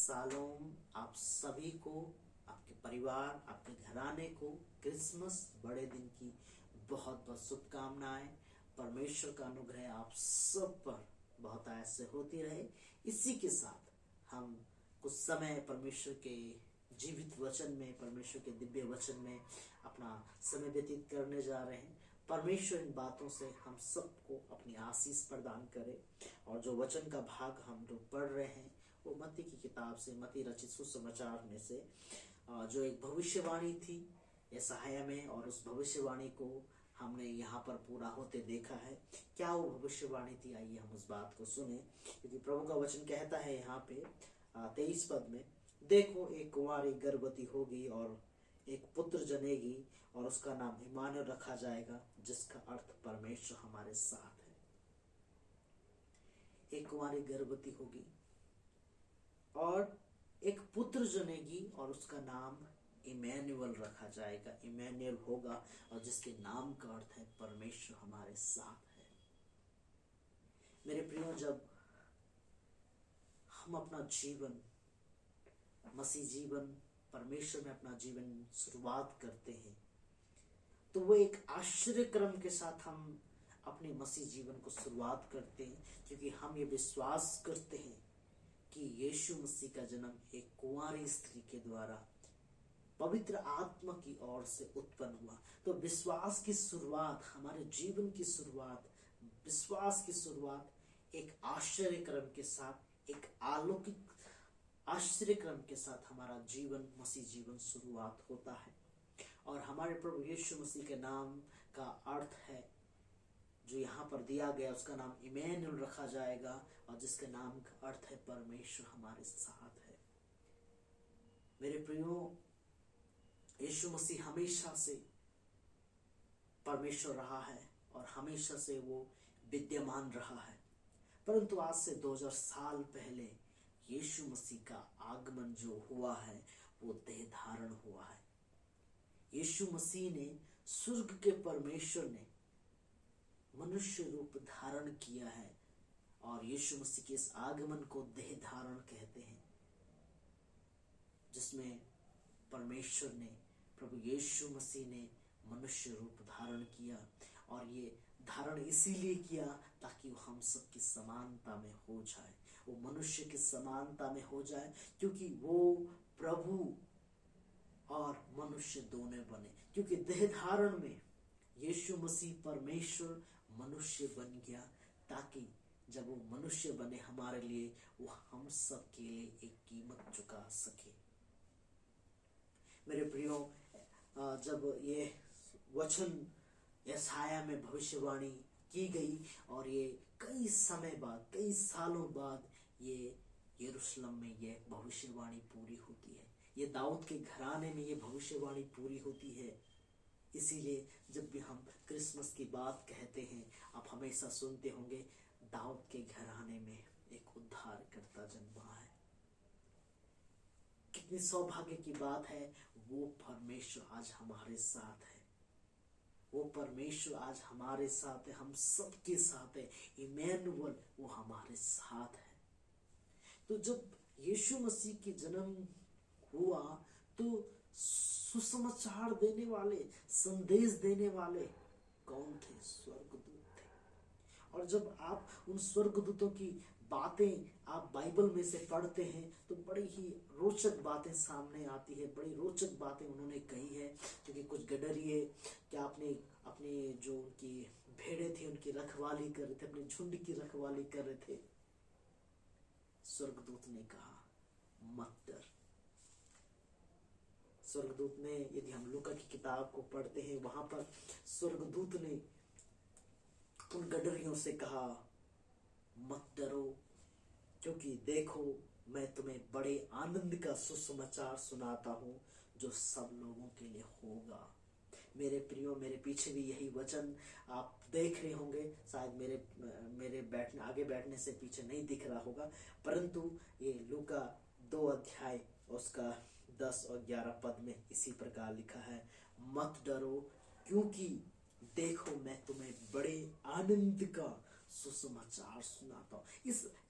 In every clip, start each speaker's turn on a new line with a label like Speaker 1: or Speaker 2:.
Speaker 1: Shalom आप सभी को, आपके परिवार, आपके घराने को क्रिसमस बड़े दिन की बहुत बहुत शुभकामनाएं। परमेश्वर का अनुग्रह आप सब पर बहुत ऐसे होती रहे। इसी के साथ हम कुछ समय परमेश्वर के जीवित वचन में, परमेश्वर के दिव्य वचन में अपना समय व्यतीत करने जा रहे हैं। परमेश्वर इन बातों से हम सबको अपनी आशीष प्रदान करे। और जो वचन का भाग हम लोग पढ़ रहे हैं वो मत्ती की किताब से, मत्ती रचित सुसमाचार में से जो एक भविष्यवाणी थी यशायाह में, और उस भविष्यवाणी को हमने यहाँ पर पूरा होते देखा है। क्या वो भविष्यवाणी थी, आइए हम उस बात को सुने। क्योंकि प्रभु का वचन कहता है यहाँ पे 23 पद में, देखो एक कुंवारी गर्भवती होगी और एक पुत्र जनेगी और उसका नाम इम्मानुएल रखा जाएगा, जिसका अर्थ परमेश्वर हमारे साथ है। एक कुंवारी गर्भवती होगी और एक पुत्र जनेगी और उसका नाम इम्मानुएल रखा जाएगा। इम्मानुएल होगा और जिसके नाम का अर्थ है परमेश्वर हमारे साथ है। मेरे प्रियो, जब हम अपना जीवन, मसीह जीवन, परमेश्वर में अपना जीवन शुरुआत करते हैं तो वो एक आश्चर्य क्रम के साथ हम अपने मसीह जीवन को शुरुआत करते हैं, क्योंकि हम ये विश्वास करते हैं कि यीशु मसीह का जन्म एक कुंवारी स्त्री के द्वारा पवित्र आत्मा की ओर से उत्पन्न हुआ। तो विश्वास की शुरुआत, हमारे जीवन की शुरुआत, विश्वास की शुरुआत एक आश्चर्य क्रम के साथ, एक अलौकिक आश्चर्य क्रम के साथ हमारा जीवन, मसीह जीवन शुरुआत होता है। और हमारे प्रभु यीशु मसीह के नाम का अर्थ है, जो यहाँ पर दिया गया, उसका नाम इम्मानुएल रखा जाएगा और जिसके नाम का अर्थ है परमेश्वर हमारे साथ है। मेरे प्रियो, यीशु मसीह हमेशा से परमेश्वर रहा है और हमेशा से वो विद्यमान रहा है। परंतु आज से 2000 साल पहले यीशु मसीह का आगमन जो हुआ है वो देह धारण हुआ है। यीशु मसीह ने, स्वर्ग के परमेश्वर ने मनुष्य रूप धारण किया है और यीशु मसीह के इस आगमन को देह धारण कहते हैं, जिसमें परमेश्वर ने, प्रभु यीशु मसीह ने मनुष्य रूप धारण किया। और ये धारण इसीलिए किया ताकि वो हम सब की समानता में हो जाए, वो मनुष्य की समानता में हो जाए, क्योंकि वो प्रभु और मनुष्य दोनों बने। क्योंकि देह धारण में यीशु मसीह परमेश्वर मनुष्य बन गया, ताकि जब वो मनुष्य बने हमारे लिए, वो हम सब के लिए एक कीमत चुका सके। मेरे प्रियो, जब ये वचन यशायाह में भविष्यवाणी की गई और ये कई समय बाद, कई सालों बाद ये यरूशलेम में ये भविष्यवाणी पूरी होती है, ये दाऊद के घराने में ये भविष्यवाणी पूरी होती है। इसीलिए जब भी हम क्रिसमस की बात कहते हैं, आप हमेशा सुनते होंगे, दाऊद के घराने में एक उद्धारकर्ता जन्मा है। कितनी सौभाग्य की बात है, वो परमेश्वर आज हमारे साथ है, वो परमेश्वर आज हमारे साथ है, हम सबके साथ है। इम्मानुएल वो हमारे साथ है। तो जब यीशु मसीह की जन्म हुआ तो सुसमाचार देने वाले, संदेश देने वाले कौन थे? स्वर्गदूत थे। और जब आप उन स्वर्गदूतों की बातें आप बाइबल में से पढ़ते हैं तो बड़ी ही रोचक बातें सामने आती है, बड़ी रोचक बातें उन्होंने कही है। क्योंकि कुछ गडरिए क्या अपने जो उनकी भेड़ें थी उनकी रखवाली कर रहे थे, अपने झुंड की रखवाली कर रहे थे। स्वर्गदूत ने कहा मत डर। स्वर्गदूत ने, यदि हम लूका की किताब को पढ़ते हैं, वहां पर स्वर्गदूत ने उन गडरियों से कहा मत डरो, क्योंकि देखो मैं तुम्हें बड़े आनंद का सुसमाचार सुनाता हूं जो सब लोगों के लिए होगा। मेरे प्रियो, मेरे पीछे भी यही वचन आप देख रहे होंगे, शायद मेरे आगे बैठने से पीछे नहीं दिख रहा होगा, परंतु ये लूका 2 अध्याय उसका 10 और 11 पद में इसी प्रकार लिखा है, मत डरो क्योंकि देखो मैं तुम्हें बड़े आनंद का सुसमाचार सुनाता हूँ।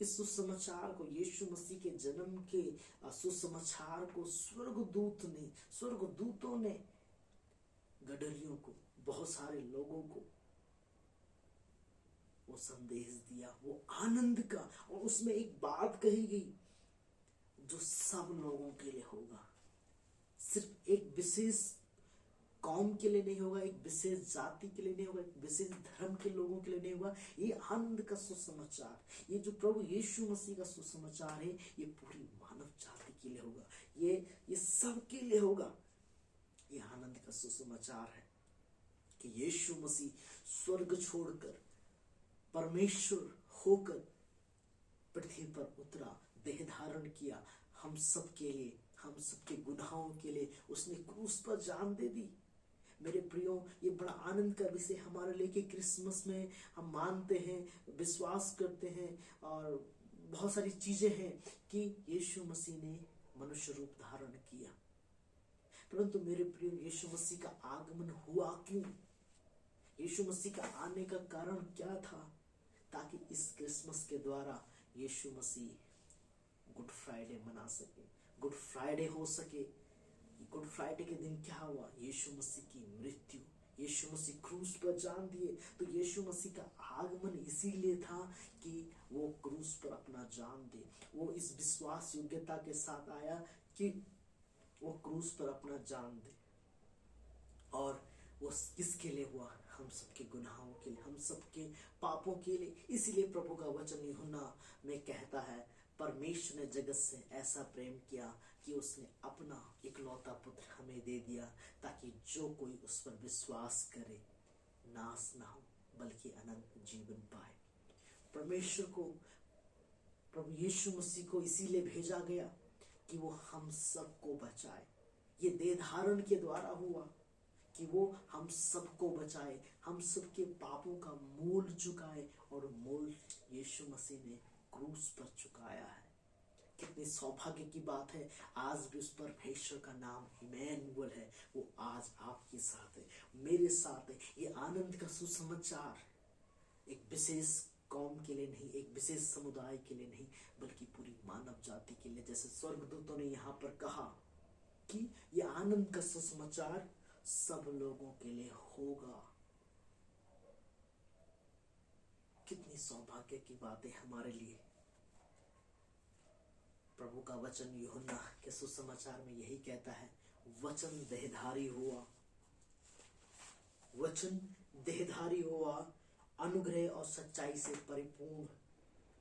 Speaker 1: इस सुसमाचार को, यीशु मसीह के जन्म के सुसमाचार को स्वर्गदूतों ने गडरियों को, बहुत सारे लोगों को वो संदेश दिया, वो आनंद का। और उसमें एक बात कही गई जो सब लोगों के लिए होगा, सिर्फ एक विशेष कौम के लिए नहीं होगा, एक विशेष जाति के लिए नहीं होगा, एक विशेष धर्म के लोगों के लिए नहीं होगा। ये आनंद का सुसमाचार, ये जो प्रभु यीशु मसीह का सुसमाचार है, ये पूरी मानव जाति के लिए होगा, ये सब के लिए होगा। ये आनंद का सुसमाचार है कि यीशु मसीह स्वर्ग छोड़कर परमेश्वर होकर पृथ्वी पर उतरा, देह धारण किया, हम सब के लिए, हम सबके गुनाहों के लिए उसने क्रूस पर जान दे दी। मेरे प्रियो, ये बड़ा आनंद का विषय हमारे लिए कि क्रिसमस में हम मानते हैं, विश्वास करते हैं, और बहुत सारी चीजें हैं कि यीशु मसीह ने मनुष्य रूप धारण किया। परंतु मेरे प्रियो, यीशु मसीह का आगमन हुआ क्यों? यीशु मसीह का आने का कारण क्या था? ताकि इस क्रिसमस के द्वारा यीशु मसीह गुड फ्राइडे मना सके, गुड फ्राइडे हो सके। गुड फ्राइडे के दिन क्या हुआ? यीशु मसीह की मृत्यु, यीशु मसीह क्रूस पर जान दिए। तो यीशु मसीह का आगमन इसीलिए था कि वो क्रूस पर अपना जान दे। वो इस विश्वास योग्यता के साथ आया कि वो क्रूस पर अपना जान दे। और वो किसके लिए हुआ? हम सबके गुनाहों के लिए, हम सबके पापों के लिए। इसीलिए प्रभु का वचन यूहन्ना में कहता है, परमेश्वर ने जगत से ऐसा प्रेम किया कि उसने अपना इकलौता पुत्र हमें दे दिया, ताकि जो कोई उस पर विश्वास करे नाश ना हो बल्कि अनंत जीवन पाए। परमेश्वर को, प्रभु यीशु मसीह को इसीलिए भेजा गया कि वो हम सबको बचाए। ये देह धारण के द्वारा हुआ कि वो हम सबको बचाए, हम सबके पापों का मूल चुकाए, और मूल यीशु मसीह ने क्रूस पर चुकाया है। कितनी सौभाग्य की बात है, आज भी उस परमेश्वर का नाम इमैनुअल है, वो आज आपके साथ है, मेरे साथ है। ये आनंद का सुसमाचार एक विशेष कौम के लिए नहीं, एक विशेष समुदाय के लिए नहीं, बल्कि पूरी मानव जाति के लिए। जैसे स्वर्गदूतों ने यहाँ पर कहा कि ये आनंद का सुसमाचार सब लोगों के लिए होगा। कितनी सौभाग्य की बात है हमारे लिए। प्रभु का वचन यूहन्ना के सुसमाचार में यही कहता है, वचन देहधारी हुआ, वचन देहधारी हुआ, अनुग्रह और सच्चाई से परिपूर्ण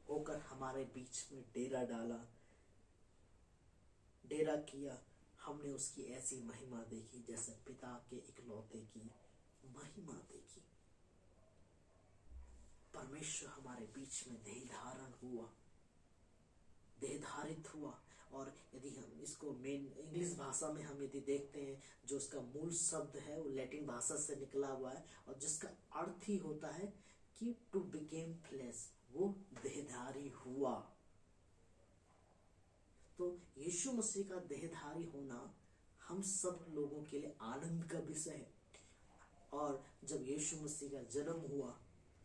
Speaker 1: होकर हमारे बीच में डेरा डाला, डेरा किया। हमने उसकी ऐसी महिमा देखी जैसे पिता के इकलौते की महिमा देखी। परमेश्वर हमारे बीच में देह धारण हुआ, देह धारित हुआ। और यदि हम इसको मेन इंग्लिश भाषा में हम यदि देखते हैं, जो उसका मूल शब्द है वो लैटिन भाषा से निकला हुआ है, और जिसका अर्थ ही होता है कि टू बिकेम फ्लेश, वो देहधारी हुआ। तो यीशु मसीह का देहधारी होना हम सब लोगों के लिए आनंद का विषय है। और जब यीशु मसीह का जन्म हुआ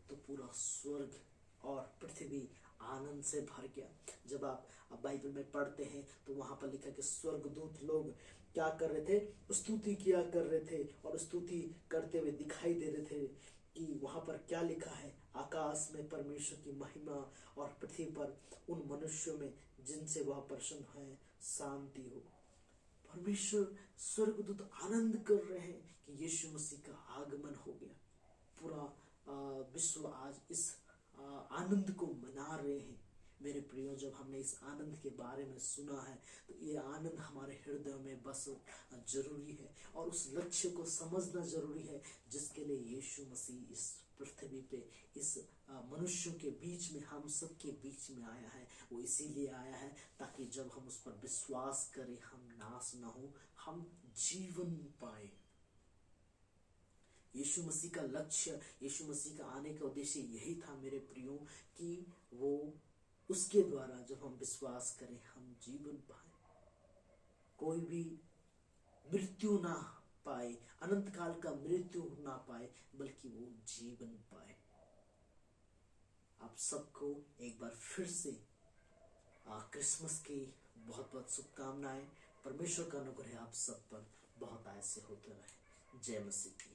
Speaker 1: तो पूरा स्वर्ग और पृथ्वी आनंद से भर गया। जब आप बाइबल में पढ़ते हैं तो वहां पर लिखा कि स्वर्गदूत लोग क्या कर रहे थे? स्तुति किया कर रहे थे, और स्तुति करते हुए दिखाई दे रहे थे कि वहां पर क्या लिखा है, आकाश में परमेश्वर की महिमा और पृथ्वी पर उन मनुष्यों में जिनसे वह प्रसन्न है शांति हो। परमेश्वर, स्वर्गदूत आनंद कर रहे हैं कि यीशु मसीह का आगमन हो गया। पूरा विश्व आज इस आनंद को मना रहे हैं। मेरे प्रियो, जब हमने इस आनंद के बारे में सुना है तो ये आनंद हमारे हृदय में बस जरूरी है, और उस लक्ष्य को समझना जरूरी है जिसके लिए यीशु मसीह इस पृथ्वी पे, इस मनुष्यों के बीच में, हम सब के बीच में आया है। वो इसीलिए आया है ताकि जब हम उस पर विश्वास करें हम नाश ना हो, हम जीवन पाए। यीशु मसीह का लक्ष्य, यीशु मसीह का आने का उद्देश्य यही था मेरे प्रियो, कि वो उसके द्वारा जब हम विश्वास करें हम जीवन पाए, कोई भी मृत्यु ना पाए, अनंत काल का मृत्यु ना पाए, बल्कि वो जीवन पाए। आप सबको एक बार फिर से क्रिसमस की बहुत बहुत शुभकामनाएं। परमेश्वर का अनुग्रह आप सब पर बहुत आय से होते रहे। जय मसीह की।